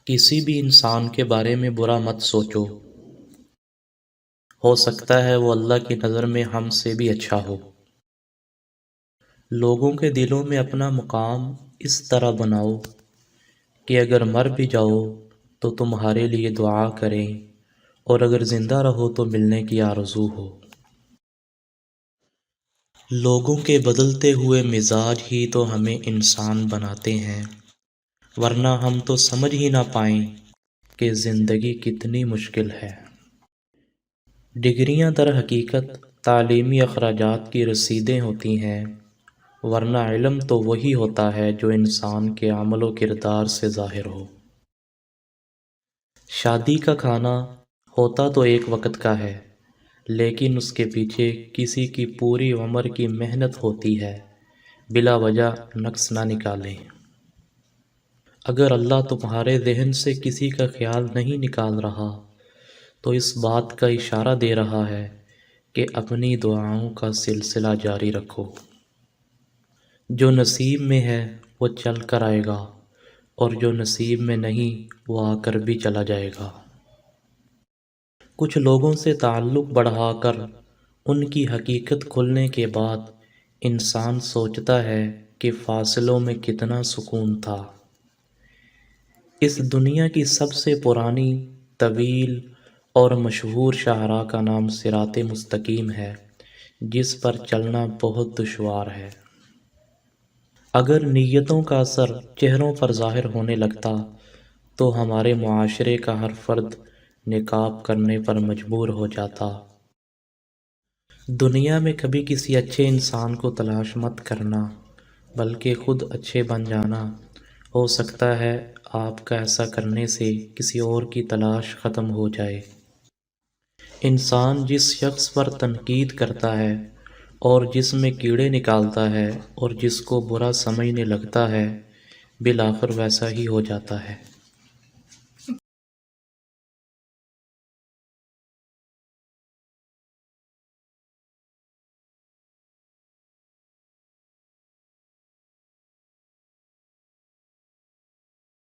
کسی بھی انسان کے بارے میں برا مت سوچو، ہو سکتا ہے وہ اللہ کی نظر میں ہم سے بھی اچھا ہو۔ لوگوں کے دلوں میں اپنا مقام اس طرح بناؤ کہ اگر مر بھی جاؤ تو تمہارے لیے دعا کریں، اور اگر زندہ رہو تو ملنے کی آرزو ہو۔ لوگوں کے بدلتے ہوئے مزاج ہی تو ہمیں انسان بناتے ہیں، ورنہ ہم تو سمجھ ہی نہ پائیں کہ زندگی کتنی مشکل ہے۔ ڈگریاں در حقیقت تعلیمی اخراجات کی رسیدیں ہوتی ہیں، ورنہ علم تو وہی ہوتا ہے جو انسان کے عمل و کردار سے ظاہر ہو۔ شادی کا کھانا ہوتا تو ایک وقت کا ہے، لیکن اس کے پیچھے کسی کی پوری عمر کی محنت ہوتی ہے، بلا وجہ نقص نہ نکالیں۔ اگر اللہ تمہارے ذہن سے کسی کا خیال نہیں نکال رہا تو اس بات کا اشارہ دے رہا ہے کہ اپنی دعاؤں کا سلسلہ جاری رکھو۔ جو نصیب میں ہے وہ چل کر آئے گا، اور جو نصیب میں نہیں وہ آ کر بھی چلا جائے گا۔ کچھ لوگوں سے تعلق بڑھا کر ان کی حقیقت کھلنے کے بعد انسان سوچتا ہے کہ فاصلوں میں کتنا سکون تھا۔ اس دنیا کی سب سے پرانی، طویل اور مشہور شاہراہ کا نام صراط مستقیم ہے، جس پر چلنا بہت دشوار ہے۔ اگر نیتوں کا اثر چہروں پر ظاہر ہونے لگتا تو ہمارے معاشرے کا ہر فرد نقاب کرنے پر مجبور ہو جاتا۔ دنیا میں کبھی کسی اچھے انسان کو تلاش مت کرنا، بلکہ خود اچھے بن جانا۔ ہو سکتا ہے آپ کا ایسا کرنے سے کسی اور کی تلاش ختم ہو جائے۔ انسان جس شخص پر تنقید کرتا ہے اور جس میں کیڑے نکالتا ہے اور جس کو برا سمجھنے لگتا ہے، بالآخر ویسا ہی ہو جاتا ہے۔